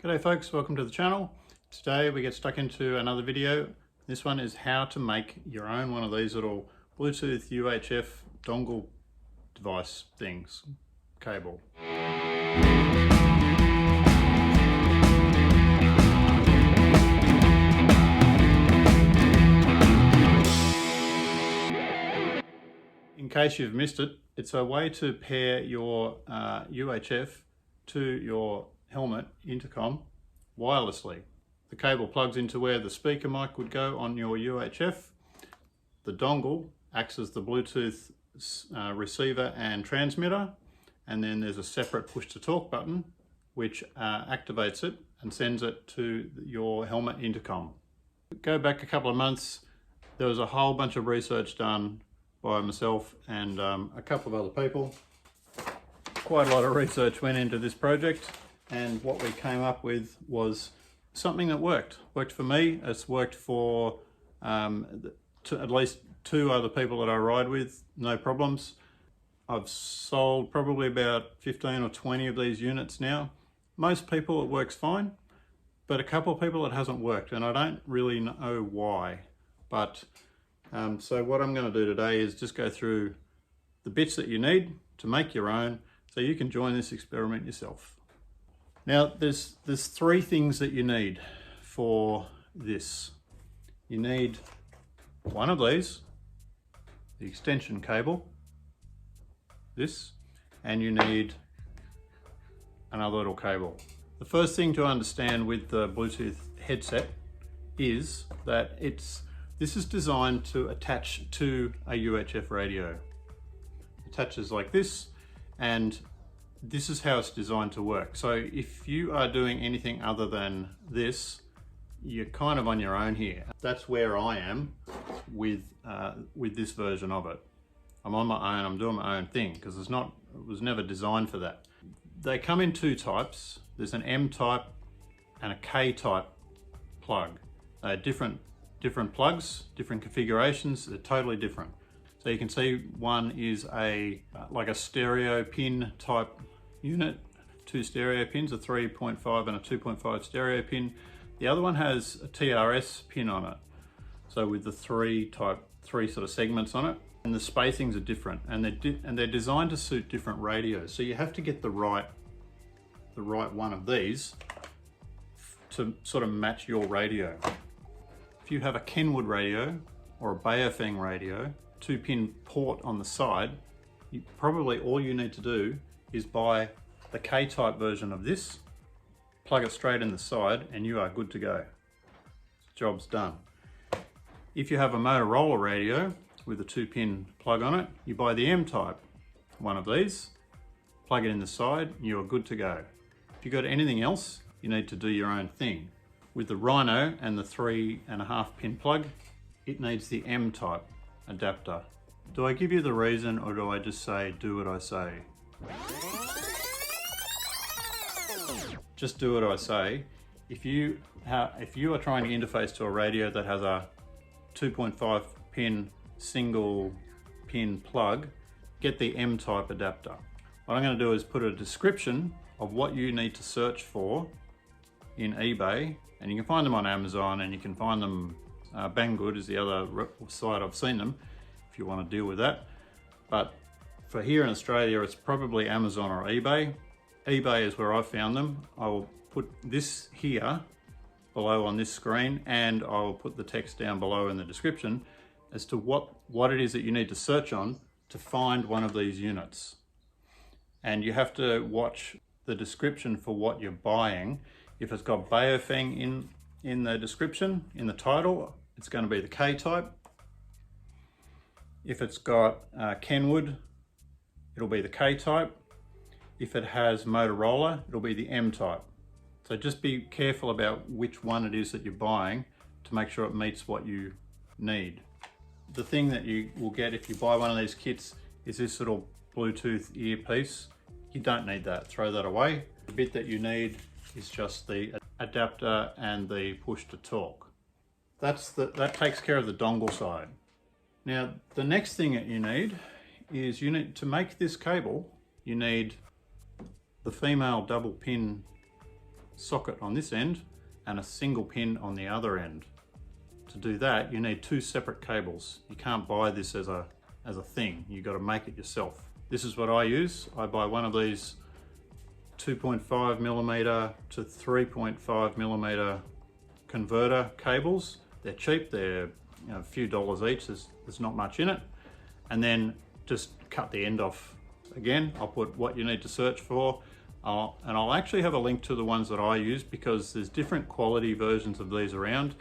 G'day folks, welcome to the channel. Today we get stuck into another video. This one is how to make your own one of these little Bluetooth UHF dongle device things, cable. In case you've missed it, it's a way to pair your UHF to your helmet intercom wirelessly. The cable plugs into where the speaker mic would go on your UHF. The dongle acts as the Bluetooth receiver and transmitter, and then there's a separate push to talk button which activates it and sends it to your helmet intercom. Go back a couple of months, there was a whole bunch of research done by myself and a couple of other people. Quite a lot of research went into this project, and what we came up with was something that worked for me. It's worked for at least two other people that I ride with, no problems. I've sold probably about 15 or 20 of these units now. Most people it works fine, but a couple of people it hasn't worked, and I don't really know why. But so what I'm going to do today is just go through the bits that you need to make your own, so you can join this experiment yourself. Now there's three things that you need for this. You need one of these, the extension cable, this, and you need another little cable. The first thing to understand with the Bluetooth headset is that this is designed to attach to a UHF radio. It attaches like this, and this is how it's designed to work. So if you are doing anything other than this, you're kind of on your own here. That's where I am with this version of it. I'm on my own, I'm doing my own thing, because it was never designed for that. They come in two types. There's an M type and a K type plug. Different plugs, different configurations, they're totally different. So you can see one is like a stereo pin type unit, two stereo pins, a 3.5 and a 2.5 stereo pin. The other one has a TRS pin on it. So with the three sort of segments on it, and the spacings are different, and they're designed to suit different radios. So you have to get the right one of these to sort of match your radio. If you have a Kenwood radio or a Baofeng radio, 2-pin port on the side, probably all you need to do is buy the K-type version of this, plug it straight in the side, and you are good to go. Job's done. If you have a Motorola radio with a 2-pin plug on it, you buy the M-type one of these, plug it in the side, and you are good to go. If you've got anything else, you need to do your own thing. With the Rhino and the 3.5-pin plug, it needs the M-type adapter. Do I give you the reason, or do I just say, do what I say? Just do what I say. If you are trying to interface to a radio that has a 2.5 pin single pin plug, get the M-type adapter. What I'm going to do is put a description of what you need to search for in eBay, and you can find them on Amazon, and you can find them Banggood is the other site I've seen them, if you want to deal with that. But for here in Australia, it's probably Amazon or eBay. eBay is where I found them. I will put this here below on this screen, and I will put the text down below in the description as to what it is that you need to search on to find one of these units. And you have to watch the description for what you're buying. If it's got Baofeng in the description, in the title, it's going to be the K-type. If it's got Kenwood, it'll be the K-type. If it has Motorola, it'll be the M-type. So just be careful about which one it is that you're buying to make sure it meets what you need. The thing that you will get if you buy one of these kits is this little Bluetooth earpiece. You don't need that, throw that away. The bit that you need is just the adapter and the push to talk. That takes care of the dongle side. Now the next thing that you need is to make this cable, you need the female double pin socket on this end and a single pin on the other end. To do that, you need two separate cables. You can't buy this as a thing. You've got to make it yourself. This is what I use. I buy one of these 2.5mm to 3.5mm converter cables. They're cheap. They're a few dollars each. There's not much in it. And then just cut the end off. Again, I'll put what you need to search for. And I'll actually have a link to the ones that I use because there's different quality versions of these around.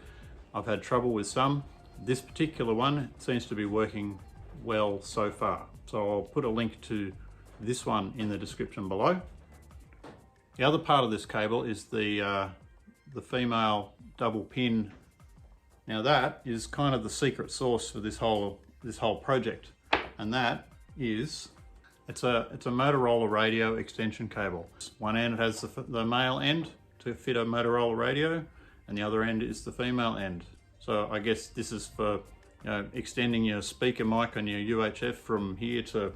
I've had trouble with some. This particular one seems to be working well so far. So I'll put a link to this one in the description below. The other part of this cable is the female double pin. Now that is kind of the secret sauce for this whole project, and that is it's a Motorola radio extension cable. One end has the male end to fit a Motorola radio, and the other end is the female end. So I guess this is for extending your speaker mic on your UHF from here to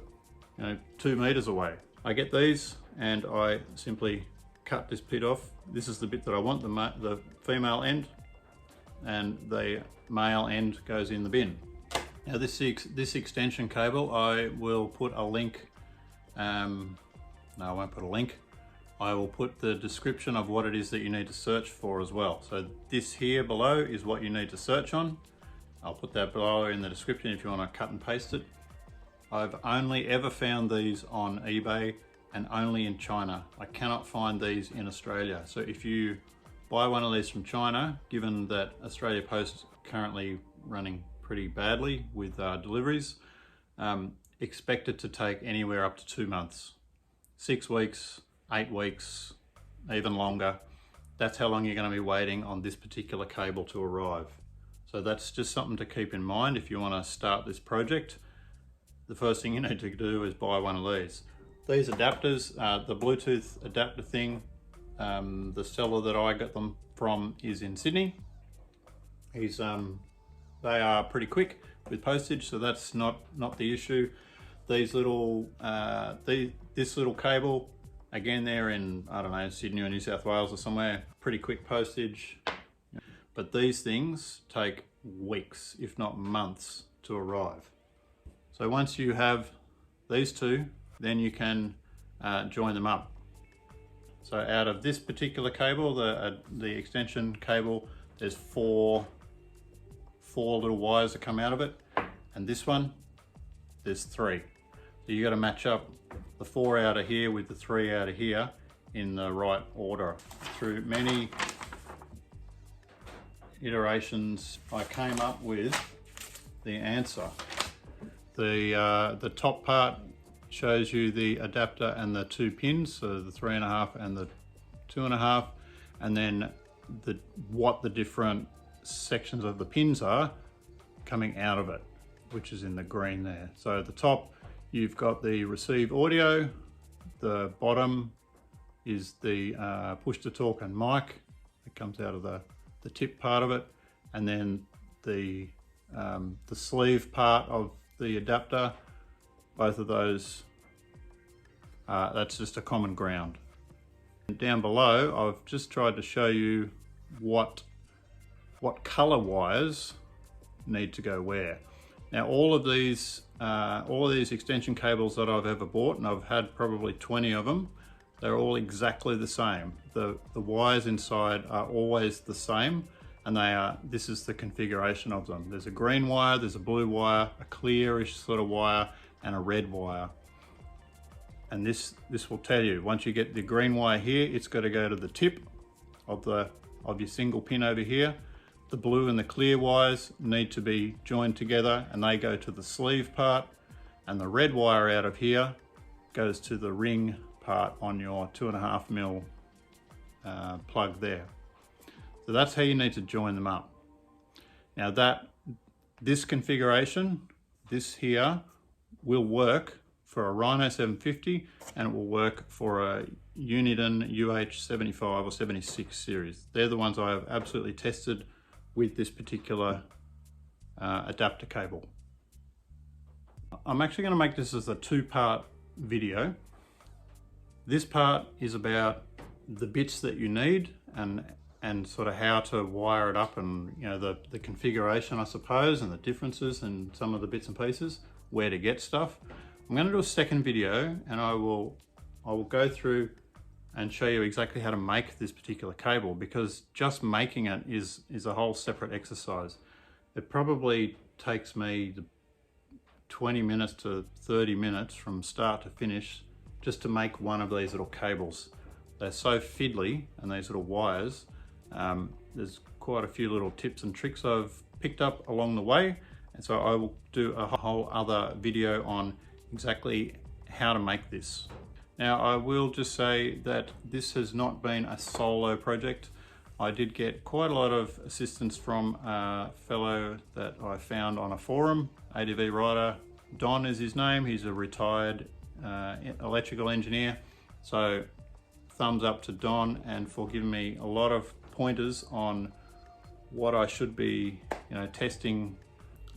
2 meters away. I get these and I simply cut this bit off. This is the bit that I want, the female end, and the male end goes in the bin. Now this extension cable, I will put a link, no, I won't put a link. I will put the description of what it is that you need to search for as well. So this here below is what you need to search on. I'll put that below in the description if you want to cut and paste it. I've only ever found these on eBay and only in China. I cannot find these in Australia. So if you buy one of these from China, given that Australia Post is currently running pretty badly with deliveries, expect it to take anywhere up to 2 months. 6 weeks, 8 weeks, even longer. That's how long you're going to be waiting on this particular cable to arrive. So that's just something to keep in mind if you want to start this project. The first thing you need to do is buy one of these. These adapters, the Bluetooth adapter thing, the seller that I got them from is in Sydney. They are pretty quick with postage, so that's not the issue. These little, this little cable, again, they're in, I don't know, Sydney or New South Wales or somewhere, pretty quick postage. But these things take weeks, if not months, to arrive. So once you have these two, then you can join them up. So out of this particular cable, the extension cable, there's four little wires that come out of it. And this one, there's 3. So you got to match up the 4 out of here with the 3 out of here in the right order. Through many iterations, I came up with the answer. The top part shows you the adapter and the 2 pins, so the 3.5 and the 2.5, and then what the different sections of the pins are coming out of it, which is in the green there. So at the top, you've got the receive audio. The bottom is the push to talk and mic. It comes out of the tip part of it, and then the sleeve part of the adapter. Both of those, that's just a common ground. And down below, I've just tried to show you what color wires need to go where. Now all of these extension cables that I've ever bought, and I've had probably 20 of them, they're all exactly the same. The wires inside are always the same, and this is the configuration of them. There's a green wire, there's a blue wire, a clearish sort of wire, and a red wire. And this will tell you, once you get the green wire here, it's got to go to the tip of your single pin over here. The blue and the clear wires need to be joined together, and they go to the sleeve part, and the red wire out of here goes to the ring part on your 2.5mm plug there. So that's how you need to join them up. Now this configuration, this here, will work for a Rhino 750, and it will work for a Uniden UH75 or 76 series. They're the ones I have absolutely tested with this particular adapter cable. I'm actually going to make this as a 2-part video. This part is about the bits that you need and sort of how to wire it up, and you know the configuration, I suppose, and the differences in some of the bits and pieces, where to get stuff. I'm going to do a second video, and I will go through and show you exactly how to make this particular cable, because just making it is a whole separate exercise. It probably takes me 20 minutes to 30 minutes from start to finish just to make one of these little cables. They're so fiddly, and these little wires, there's quite a few little tips and tricks I've picked up along the way, and so I will do a whole other video on exactly how to make this. Now, I will just say that this has not been a solo project. I did get quite a lot of assistance from a fellow that I found on a forum, ADV Rider. Don is his name. He's a retired electrical engineer. So thumbs up to Don, and for giving me a lot of pointers on what I should be, testing.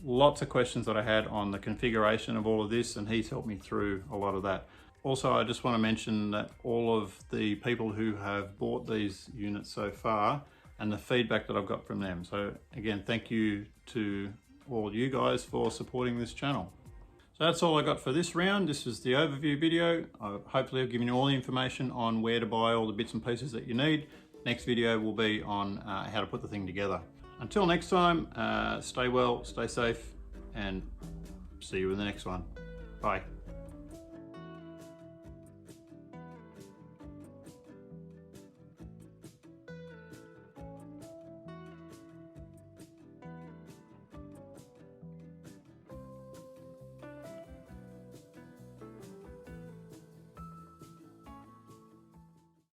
Lots of questions that I had on the configuration of all of this, and he's helped me through a lot of that. Also, I just want to mention that all of the people who have bought these units so far and the feedback that I've got from them. So again, thank you to all you guys for supporting this channel. So that's all I got for this round. This is the overview video. Hopefully I've given you all the information on where to buy all the bits and pieces that you need. Next video will be on how to put the thing together. Until next time, stay well, stay safe, and see you in the next one. Bye.